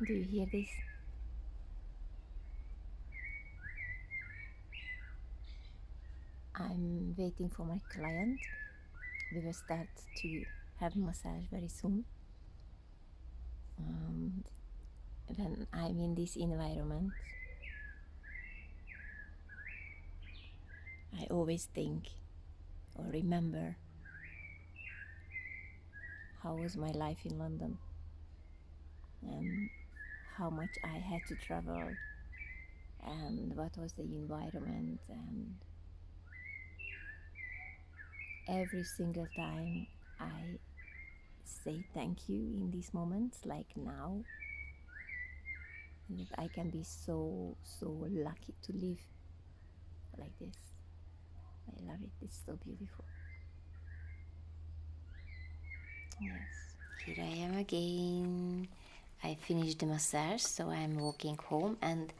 Do you hear this? I'm waiting for my client. We will start to have massage very soon. And when I'm in this environment, I always think or remember how was my life in London and how much I had to travel and what was the environment, and every single time I say thank you in these moments, like now, that I can be so lucky to live like this. I love it. It's so beautiful. Yes. Here I am again. I finished the massage, so I'm walking home, and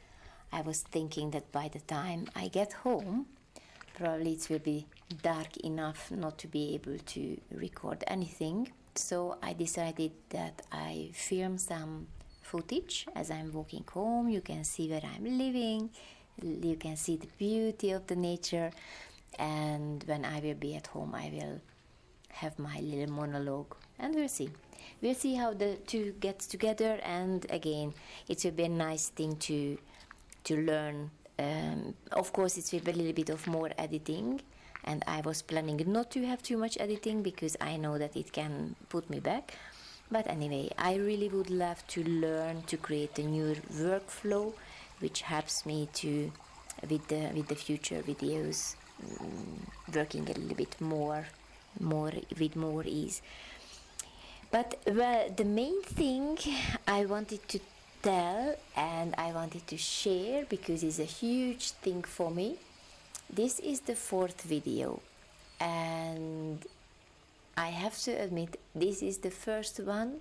I was thinking that by the time I get home, probably it will be dark enough not to be able to record anything. So I decided that I film some footage as I'm walking home. You can see where I'm living, you can see the beauty of the nature, and when I will be at home I will have my little monologue, and we'll see how the two gets together. And again, it will be a nice thing to learn. Of course it will be a little bit of more editing, and I was planning not to have too much editing because I know that it can put me back. But anyway, I really would love to learn to create a new workflow which helps me to with the future videos, working a little bit more with more ease. But well, the main thing I wanted to tell and I wanted to share, because it's a huge thing for me, this is the 4th video, and I have to admit this is the first one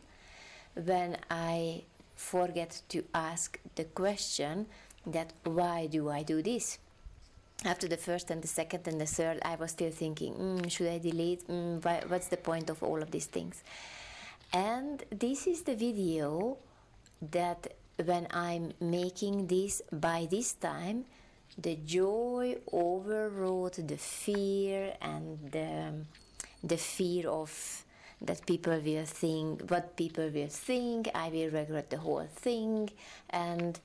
when I forget to ask the question that why do I do this? After the first and the second and the third, I was still thinking, should I delete? What's the point of all of these things? And this is the video that when I'm making this, by this time, the joy overrode the fear, and the fear of that people will think, what people will think, I will regret the whole thing, and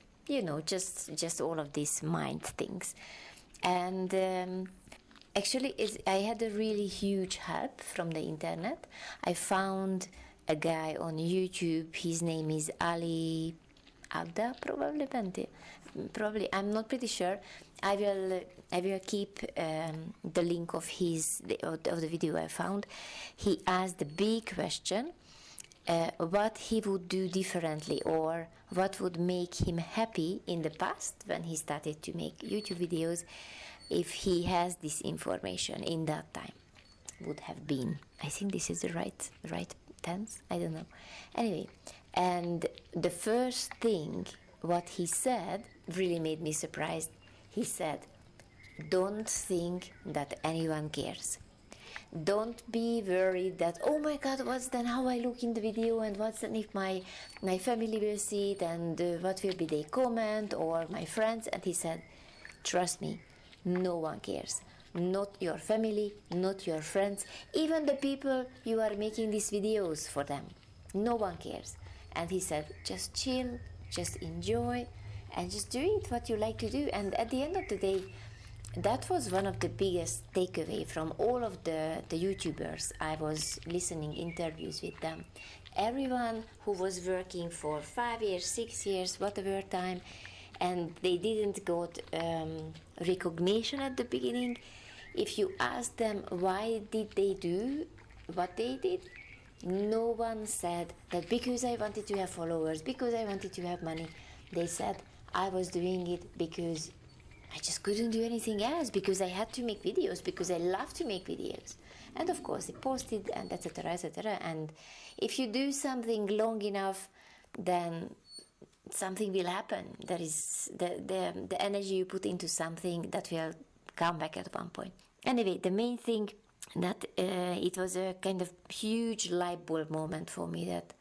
just all of these mind things. And actually I had a really huge help from the internet. I found a guy on YouTube. His name is Ali Abdaal, probably I'm not pretty sure. I will keep the link of the video I found. He asked the big question, what he would do differently, or what would make him happy in the past when he started to make YouTube videos, if he has this information in that time. Would have been, I think this is the right tense, I don't know. Anyway, and the first thing what he said really made me surprised. He said, don't think that anyone cares. Don't be worried that, oh my god, what's then how I look in the video, and what's then if my family will see it, and what will be their comment, or my friends. And he said, trust me, no one cares. Not your family, not your friends, even the people you are making these videos for them. No one cares. And he said, just chill, just enjoy, and just do it what you like to do. And at the end of the day, that was one of the biggest takeaway from all of the YouTubers. I was listening interviews with them. Everyone who was working for 5 years, 6 years, whatever time, and they didn't got recognition at the beginning. If you ask them why did they do what they did, no one said that because I wanted to have followers, because I wanted to have money. They said I was doing it because I just couldn't do anything else, because I had to make videos, because I love to make videos. And of course they posted, and etc. etc. And if you do something long enough, then something will happen. There is the energy you put into something that will come back at one point. Anyway, the main thing that it was a kind of huge light bulb moment for me, that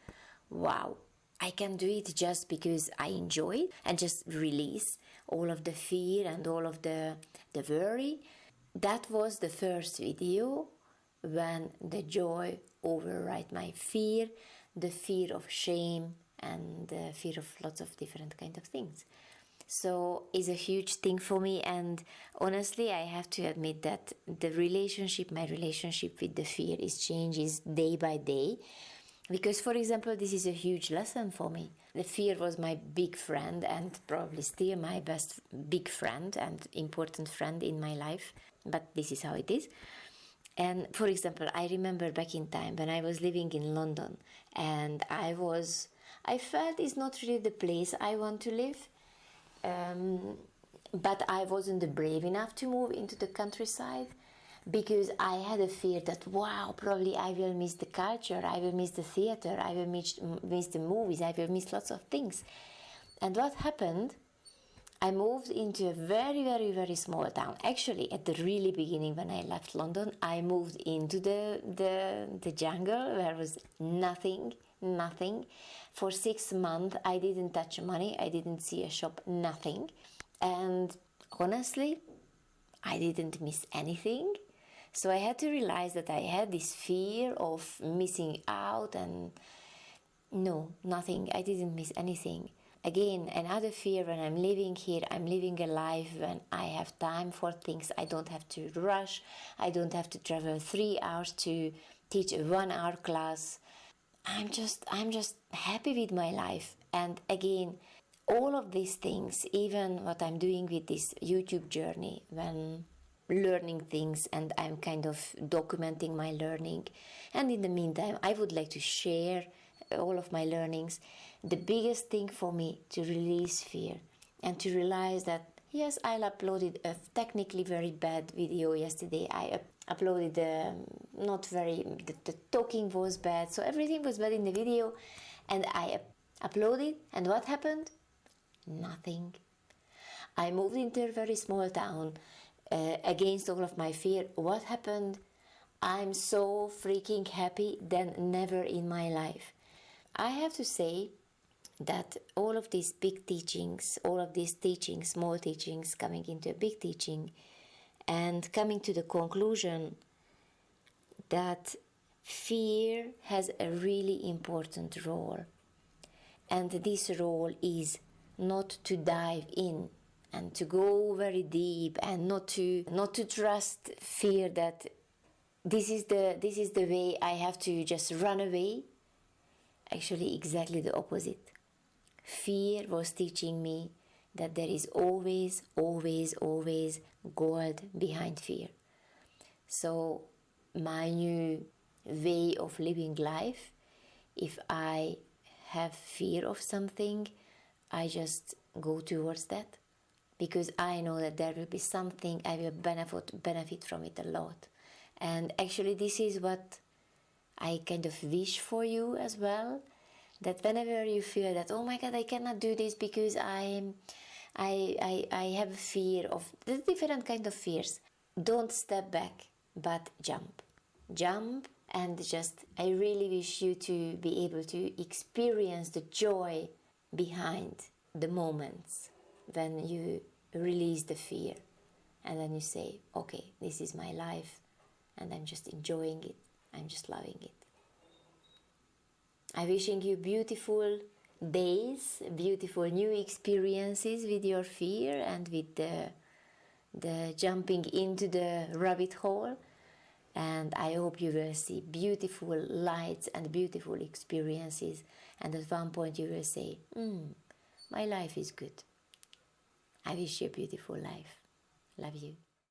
wow, I can do it just because I enjoy it and just release all of the fear and all of the worry. That was the first video when the joy override my fear, the fear of shame and the fear of lots of different kind of things. So it's a huge thing for me, and honestly I have to admit that my relationship with the fear changes day by day. Because, for example, this is a huge lesson for me. The fear was my big friend and probably still my best big friend and important friend in my life. But this is how it is. And, for example, I remember back in time when I was living in London and I felt it's not really the place I want to live. But I wasn't brave enough to move into the countryside, because I had a fear that, wow, probably I will miss the culture, I will miss the theater, I will miss the movies, I will miss lots of things. And what happened? I moved into a very, very, very small town. Actually, at the really beginning when I left London, I moved into the jungle where was nothing. For 6 months, I didn't touch money, I didn't see a shop, nothing. And honestly, I didn't miss anything. So I had to realize that I had this fear of missing out, and no, nothing. I didn't miss anything. Again, another fear when I'm living here, I'm living a life when I have time for things. I don't have to rush. I don't have to travel 3 hours to teach a 1-hour class. I'm just happy with my life. And again, all of these things, even what I'm doing with this YouTube journey, when learning things and I'm kind of documenting my learning, and in the meantime I would like to share all of my learnings. The biggest thing for me to release fear and to realize that yes, I uploaded a technically very bad video yesterday. I uploaded the talking was bad, so everything was bad in the video, and I uploaded, and what happened? Nothing. I moved into a very small town against all of my fear. What happened? I'm so freaking happy than never in my life. I have to say that all of these big teachings, all of these teachings, small teachings coming into a big teaching, and coming to the conclusion that fear has a really important role. And this role is not to dive in and to go very deep, and not to trust fear that this is the way I have to just run away. Actually, exactly the opposite. Fear was teaching me that there is always gold behind fear. So my new way of living life, if I have fear of something, I just go towards that, because I know that there will be something I will benefit from it a lot. And actually this is what I kind of wish for you as well, that whenever you feel that, oh my God, I cannot do this because I have a fear of the different kind of fears, don't step back, but jump, and just, I really wish you to be able to experience the joy behind the moments when you release the fear, and then you say, okay, this is my life, and I'm just enjoying it, I'm just loving it. I'm wishing you beautiful days, beautiful new experiences with your fear and with the jumping into the rabbit hole. And I hope you will see beautiful lights and beautiful experiences. And at one point you will say, my life is good. I wish you a beautiful life. Love you.